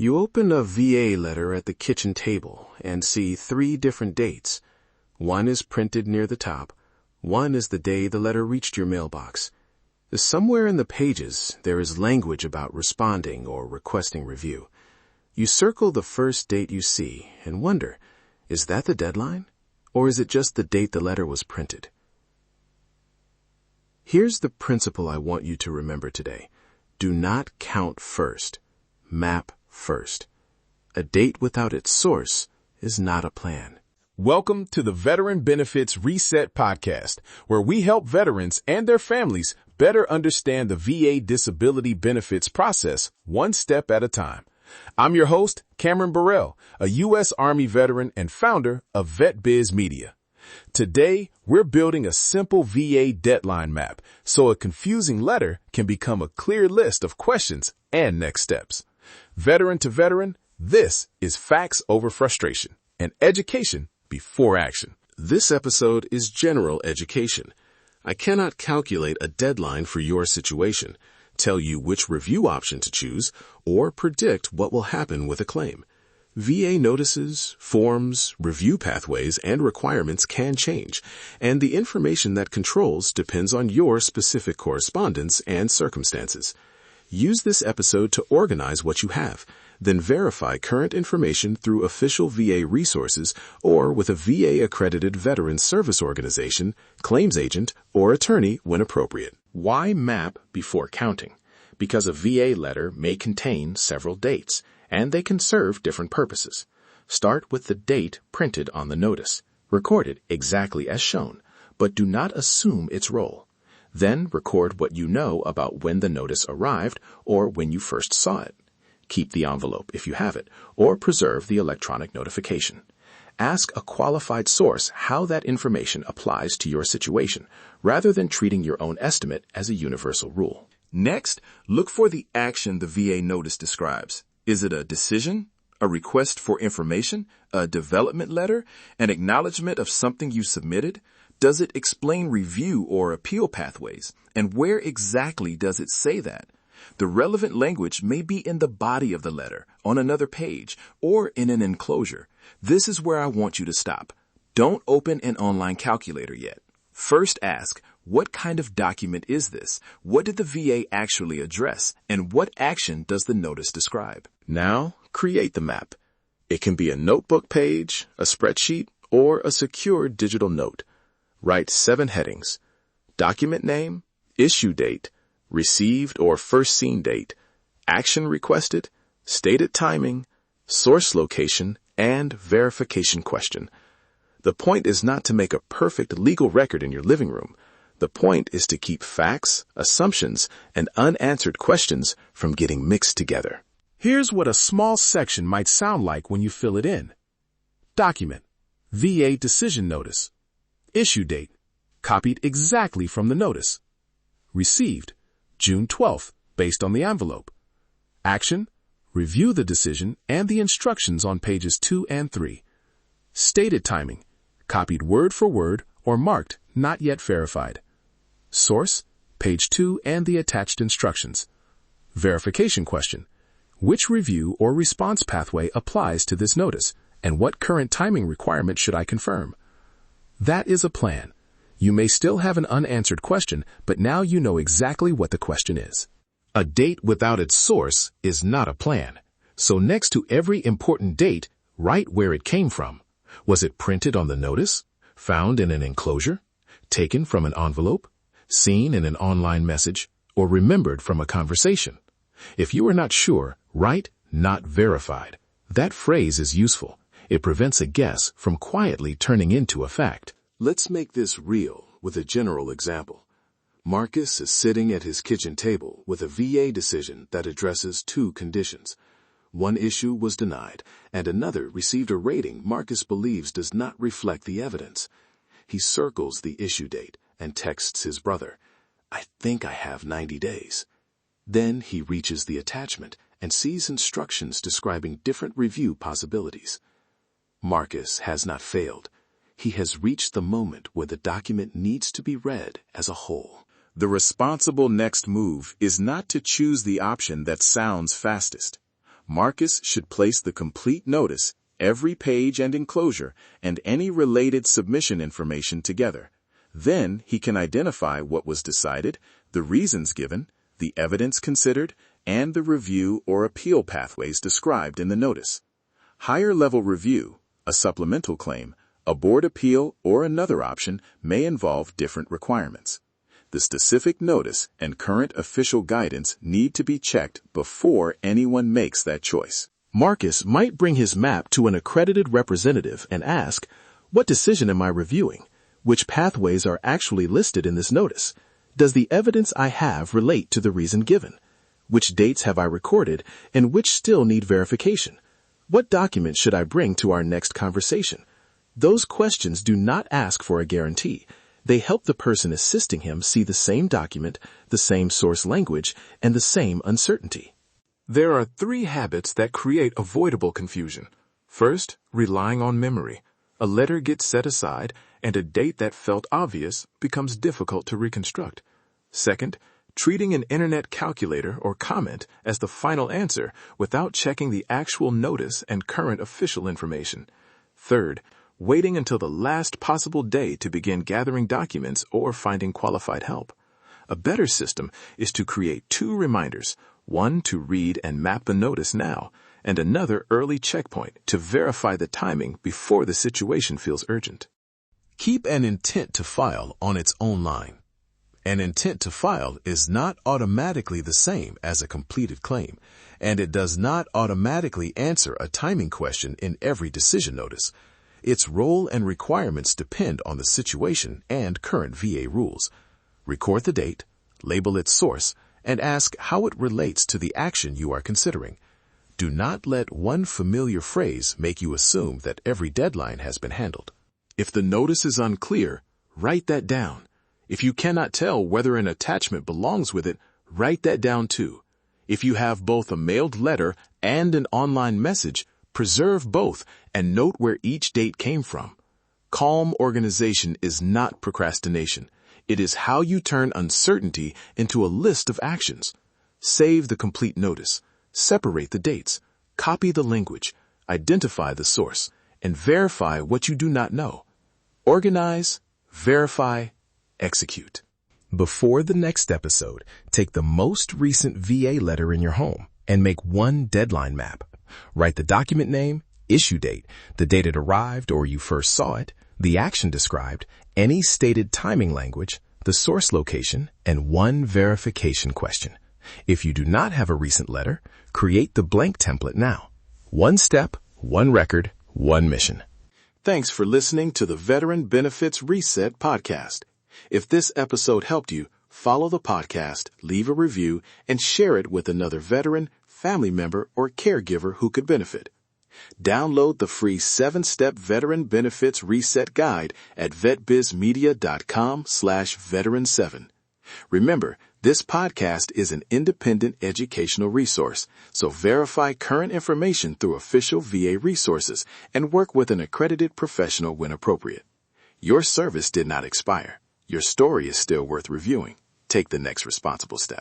You open a VA letter at the kitchen table and see 3 different dates. One is printed near the top. One is the day the letter reached your mailbox. Somewhere in the pages, there is language about responding or requesting review. You circle the first date you see and wonder, is that the deadline? Or is it just the date the letter was printed? Here's the principle I want you to remember today. Do not count first. Map first. A date without its source is not a plan. Welcome to the Veteran Benefits Reset Podcast, where we help veterans and their families better understand the VA disability benefits process one step at a time. I'm your host, Cameron Burrell, a U.S. Army veteran and founder of VetBiz Media. Today, we're building a simple VA deadline map so a confusing letter can become a clear list of questions and next steps. Veteran to veteran, this is Facts Over Frustration and Education Before Action. This episode is general education. I cannot calculate a deadline for your situation, tell you which review option to choose, or predict what will happen with a claim. VA notices, forms, review pathways, and requirements can change, and the information that controls depends on your specific correspondence and circumstances. Use this episode to organize what you have, then verify current information through official VA resources or with a VA-accredited veteran service organization, claims agent, or attorney when appropriate. Why map before counting? Because a VA letter may contain several dates, and they can serve different purposes. Start with the date printed on the notice. Record it exactly as shown, but do not assume its role. Then record what you know about when the notice arrived or when you first saw it. Keep the envelope if you have it, or preserve the electronic notification. Ask a qualified source how that information applies to your situation, rather than treating your own estimate as a universal rule. Next, look for the action the VA notice describes. Is it a decision, a request for information, a development letter, an acknowledgement of something you submitted? Does it explain review or appeal pathways? And where exactly does it say that? The relevant language may be in the body of the letter, on another page, or in an enclosure. This is where I want you to stop. Don't open an online calculator yet. First ask, what kind of document is this? What did the VA actually address? And what action does the notice describe? Now, create the map. It can be a notebook page, a spreadsheet, or a secure digital note. Write 7 headings: document name, issue date, received or first seen date, action requested, stated timing, source location, and verification question. The point is not to make a perfect legal record in your living room. The point is to keep facts, assumptions, and unanswered questions from getting mixed together. Here's what a small section might sound like when you fill it in. Document, VA decision notice. Issue date, copied exactly from the notice. Received, June 12th, based on the envelope. Action, review the decision and the instructions on pages 2 and 3. Stated timing, copied word for word or marked not yet verified. Source, page 2 and the attached instructions. Verification question, which review or response pathway applies to this notice, and what current timing requirement should I confirm? That is a plan. You may still have an unanswered question, but now you know exactly what the question is. A date without its source is not a plan. So next to every important date, write where it came from. Was it printed on the notice? Found in an enclosure? Taken from an envelope? Seen in an online message? Or remembered from a conversation? If you are not sure, write "not verified." That phrase is useful. It prevents a guess from quietly turning into a fact. Let's make this real with a general example. Marcus is sitting at his kitchen table with a VA decision that addresses 2 conditions. One issue was denied, and another received a rating Marcus believes does not reflect the evidence. He circles the issue date and texts his brother, "I think I have 90 days." Then he reaches the attachment and sees instructions describing different review possibilities. Marcus has not failed. He has reached the moment where the document needs to be read as a whole. The responsible next move is not to choose the option that sounds fastest. Marcus should place the complete notice, every page and enclosure, and any related submission information together. Then he can identify what was decided, the reasons given, the evidence considered, and the review or appeal pathways described in the notice. Higher-level review, a supplemental claim, a board appeal, or another option may involve different requirements. The specific notice and current official guidance need to be checked before anyone makes that choice. Marcus might bring his map to an accredited representative and ask, "What decision am I reviewing? Which pathways are actually listed in this notice? Does the evidence I have relate to the reason given? Which dates have I recorded and which still need verification? What documents should I bring to our next conversation?" Those questions do not ask for a guarantee. They help the person assisting him see the same document, the same source language, and the same uncertainty. There are 3 habits that create avoidable confusion. First, relying on memory. A letter gets set aside, and a date that felt obvious becomes difficult to reconstruct. Second, treating an internet calculator or comment as the final answer without checking the actual notice and current official information. Third, waiting until the last possible day to begin gathering documents or finding qualified help. A better system is to create 2 reminders, one to read and map the notice now, and another early checkpoint to verify the timing before the situation feels urgent. Keep an intent to file on its own line. An intent to file is not automatically the same as a completed claim, and it does not automatically answer a timing question in every decision notice. Its role and requirements depend on the situation and current VA rules. Record the date, label its source, and ask how it relates to the action you are considering. Do not let one familiar phrase make you assume that every deadline has been handled. If the notice is unclear, write that down. If you cannot tell whether an attachment belongs with it, write that down too. If you have both a mailed letter and an online message, preserve both and note where each date came from. Calm organization is not procrastination. It is how you turn uncertainty into a list of actions. Save the complete notice, separate the dates, copy the language, identify the source, and verify what you do not know. Organize, verify, execute. Before the next episode, take the most recent VA letter in your home and make one deadline map. Write the document name, issue date, the date it arrived or you first saw it, the action described, any stated timing language, the source location, and one verification question. If you do not have a recent letter, create the blank template now. One step, one record, one mission. Thanks for listening to the Veteran Benefits Reset podcast. If this episode helped you, follow the podcast, leave a review, and share it with another veteran, family member, or caregiver who could benefit. Download the free 7-step Veteran Benefits Reset Guide at vetbizmedia.com/veteran7. Remember, this podcast is an independent educational resource, so verify current information through official VA resources and work with an accredited professional when appropriate. Your service did not expire. Your story is still worth reviewing. Take the next responsible step.